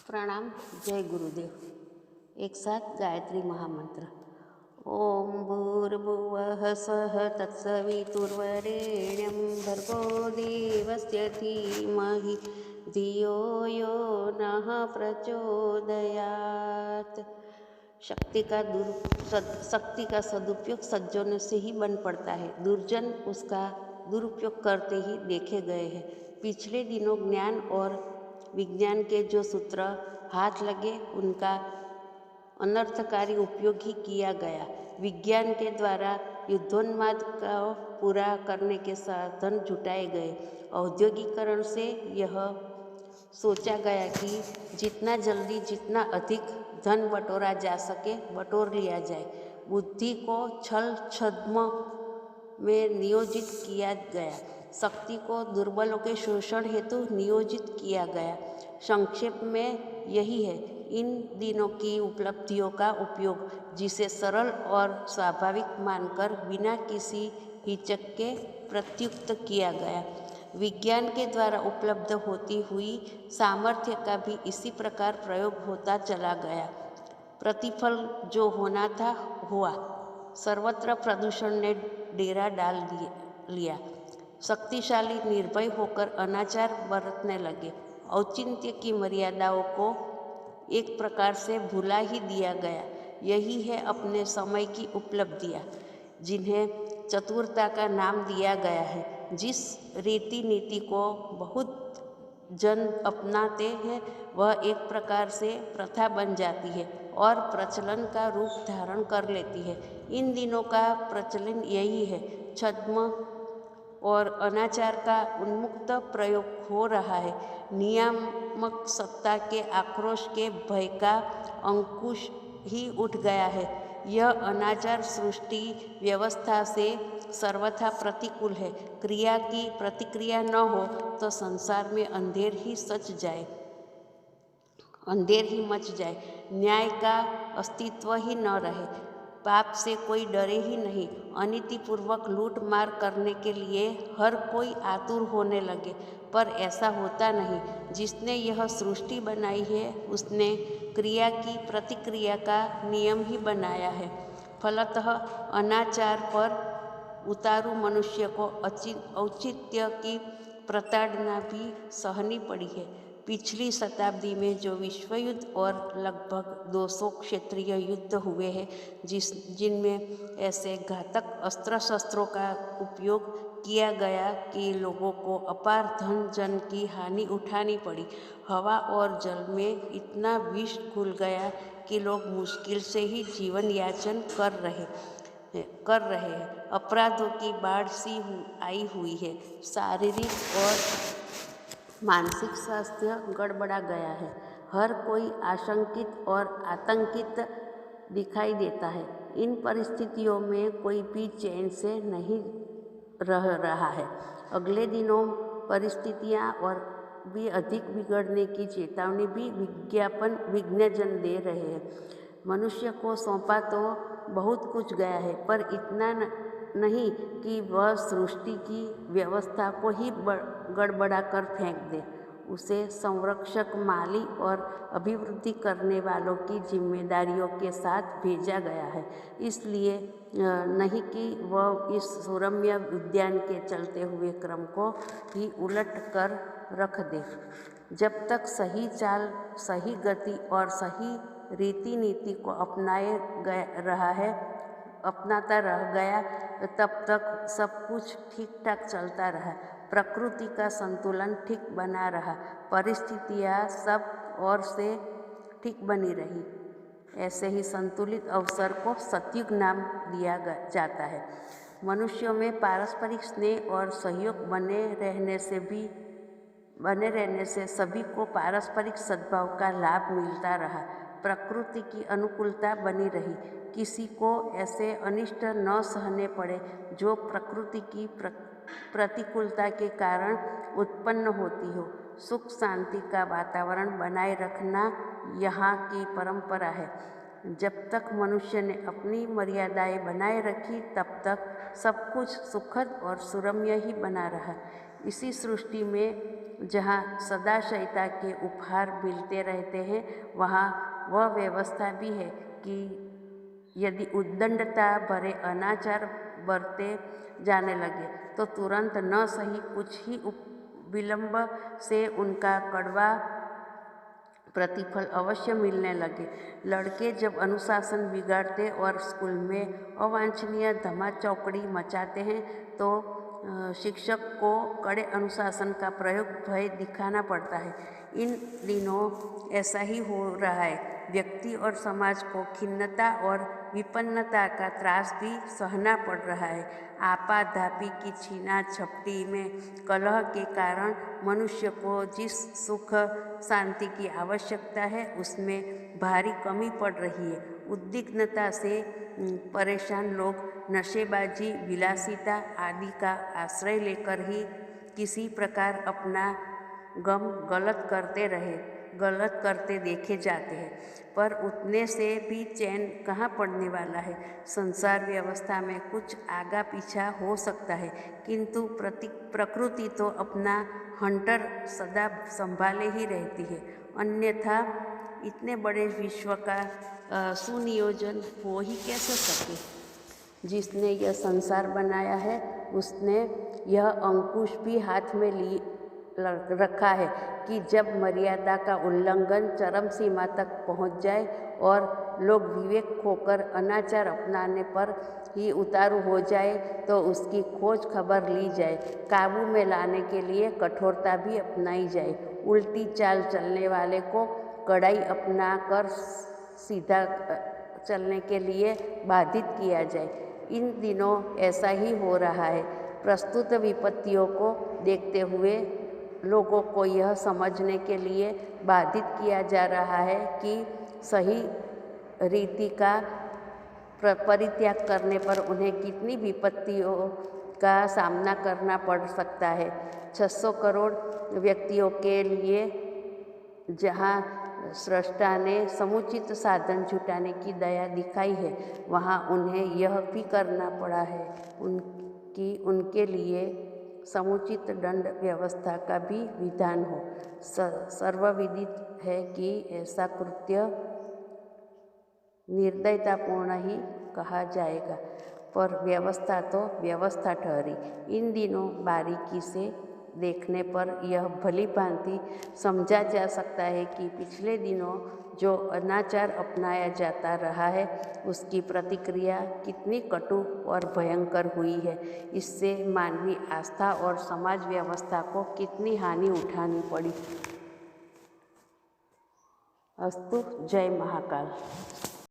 प्रणाम। जय गुरुदेव। एक साथ गायत्री महामंत्र। ओम भूर्भुवः स्वः तत्सवितुर्वरेण्यं भर्गो देवस्य धीमहि धियो यो नः प्रचोदयात्। शक्ति का सदुपयोग सज्जनों से ही बन पड़ता है। दुर्जन उसका दुरुपयोग करते ही देखे गए हैं। पिछले दिनों ज्ञान और विज्ञान के जो सूत्र हाथ लगे उनका अनर्थकारी उपयोग ही किया गया। विज्ञान के द्वारा युद्धोन्माद को पूरा करने के साधन जुटाए गए। औद्योगिकरण से यह सोचा गया कि जितना जल्दी जितना अधिक धन बटोरा जा सके बटोर लिया जाए। बुद्धि को छल छद्म में नियोजित किया गया। शक्ति को दुर्बलों के शोषण हेतु नियोजित किया गया। संक्षेप में यही है इन दिनों की उपलब्धियों का उपयोग, जिसे सरल और स्वाभाविक मानकर बिना किसी हिचक के प्रत्युक्त किया गया। विज्ञान के द्वारा उपलब्ध होती हुई सामर्थ्य का भी इसी प्रकार प्रयोग होता चला गया। प्रतिफल जो होना था हुआ। सर्वत्र प्रदूषण ने डेरा डाल लिया। शक्तिशाली निर्भय होकर अनाचार बरतने लगे। औचित्य की मर्यादाओं को एक प्रकार से भुला ही दिया गया। यही है अपने समय की उपलब्धियाँ, जिन्हें चतुरता का नाम दिया गया है। जिस रीति नीति को बहुत जन अपनाते हैं वह एक प्रकार से प्रथा बन जाती है और प्रचलन का रूप धारण कर लेती है। इन दिनों का प्रचलन यही है। छद्म और अनाचार का उन्मुक्त प्रयोग हो रहा है। नियामक सत्ता के आक्रोश के भय का अंकुश ही उठ गया है। यह अनाचार सृष्टि व्यवस्था से सर्वथा प्रतिकूल है। क्रिया की प्रतिक्रिया न हो तो संसार में अंधेर ही मच जाए। न्याय का अस्तित्व ही न रहे। पाप से कोई डरे ही नहीं। अनीतिपूर्वक लूट मार करने के लिए हर कोई आतुर होने लगे, पर ऐसा होता नहीं। जिसने यह सृष्टि बनाई है उसने क्रिया की प्रतिक्रिया का नियम ही बनाया है। फलतः अनाचार पर उतारू मनुष्य को औचित्य की प्रताड़ना भी सहनी पड़ी है। पिछली शताब्दी में जो विश्व युद्ध और लगभग 200 क्षेत्रीय युद्ध हुए हैं, जिनमें ऐसे घातक अस्त्र शस्त्रों का उपयोग किया गया कि लोगों को अपार धन जन की हानि उठानी पड़ी। हवा और जल में इतना विष घुल गया कि लोग मुश्किल से ही जीवन यापन कर रहे हैं। अपराधों की बाढ़ सी आई हुई है। शारीरिक और मानसिक स्वास्थ्य गड़बड़ा गया है। हर कोई आशंकित और आतंकित दिखाई देता है। इन परिस्थितियों में कोई भी चैन से नहीं रह रहा है। अगले दिनों परिस्थितियां और भी अधिक बिगड़ने की चेतावनी भी विज्ञजन दे रहे हैं। मनुष्य को सौंपा तो बहुत कुछ गया है, पर इतना नहीं कि वह सृष्टि की व्यवस्था को ही गड़बड़ा कर फेंक दे। उसे संरक्षक, माली और अभिवृद्धि करने वालों की जिम्मेदारियों के साथ भेजा गया है। इसलिए नहीं कि वह इस सुरम्य उद्यान के चलते हुए क्रम को ही उलट कर रख दे। जब तक सही चाल, सही गति और सही रीति नीति को अपनाता रह गया, तब तक सब कुछ ठीक ठाक चलता रहा। प्रकृति का संतुलन ठीक बना रहा। परिस्थितियाँ सब ओर से ठीक बनी रही। ऐसे ही संतुलित अवसर को सतयुग नाम दिया जाता है। मनुष्यों में पारस्परिक स्नेह और सहयोग बने रहने से सभी को पारस्परिक सद्भाव का लाभ मिलता रहा। प्रकृति की अनुकूलता बनी रही। किसी को ऐसे अनिष्ट न सहने पड़े जो प्रकृति की प्रतिकूलता के कारण उत्पन्न होती हो। सुख शांति का वातावरण बनाए रखना यहाँ की परंपरा है। जब तक मनुष्य ने अपनी मर्यादाएं बनाए रखी, तब तक सब कुछ सुखद और सुरम्य ही बना रहा। इसी सृष्टि में जहाँ सदाशयता के उपहार मिलते रहते हैं, वहाँ वह व्यवस्था भी है कि यदि उद्दंडता भरे अनाचार बरते जाने लगे तो तुरंत न सही कुछ ही विलंब से उनका कड़वा प्रतिफल अवश्य मिलने लगे। लड़के जब अनुशासन बिगाड़ते और स्कूल में अवांछनीय धमाचौकड़ी मचाते हैं तो शिक्षक को कड़े अनुशासन का प्रयोग भय दिखाना पड़ता है। इन दिनों ऐसा ही हो रहा है। व्यक्ति और समाज को खिन्नता और विपन्नता का त्रास भी सहना पड़ रहा है। आपाधापी की छीना झपटी में कलह के कारण मनुष्य को जिस सुख शांति की आवश्यकता है उसमें भारी कमी पड़ रही है। उद्विग्नता से परेशान लोग नशेबाजी, विलासिता आदि का आश्रय लेकर ही किसी प्रकार अपना गम गलत करते देखे जाते हैं, पर उतने से भी चैन कहाँ पड़ने वाला है। संसार व्यवस्था में कुछ आगा पीछा हो सकता है, किंतु प्रकृति तो अपना हंटर सदा संभाले ही रहती है। अन्यथा इतने बड़े विश्व का सुनियोजन हो ही कैसे सके। जिसने यह संसार बनाया है उसने यह अंकुश भी हाथ में रखा है कि जब मर्यादा का उल्लंघन चरम सीमा तक पहुंच जाए और लोग विवेक खोकर अनाचार अपनाने पर ही उतारू हो जाए तो उसकी खोज खबर ली जाए, काबू में लाने के लिए कठोरता भी अपनाई जाए, उल्टी चाल चलने वाले को कड़ाई अपना कर सीधा चलने के लिए बाधित किया जाए। इन दिनों ऐसा ही हो रहा है। प्रस्तुत विपत्तियों को देखते हुए लोगों को यह समझने के लिए बाधित किया जा रहा है कि सही रीति का परित्याग करने पर उन्हें कितनी विपत्तियों का सामना करना पड़ सकता है। 600 करोड़ व्यक्तियों के लिए जहाँ सृष्टा ने समुचित साधन जुटाने की दया दिखाई है, वहाँ उन्हें यह भी करना पड़ा है कि उनके लिए समुचित दंड व्यवस्था का भी विधान हो। सर्वविदित है कि ऐसा कृत्य निर्दयतापूर्ण ही कहा जाएगा, पर व्यवस्था तो व्यवस्था ठहरी। इन दिनों बारीकी से देखने पर यह भली भांति समझा जा सकता है कि पिछले दिनों जो अनाचार अपनाया जाता रहा है उसकी प्रतिक्रिया कितनी कटु और भयंकर हुई है। इससे मानवीय आस्था और समाज व्यवस्था को कितनी हानि उठानी पड़ी। अस्तु। जय महाकाल।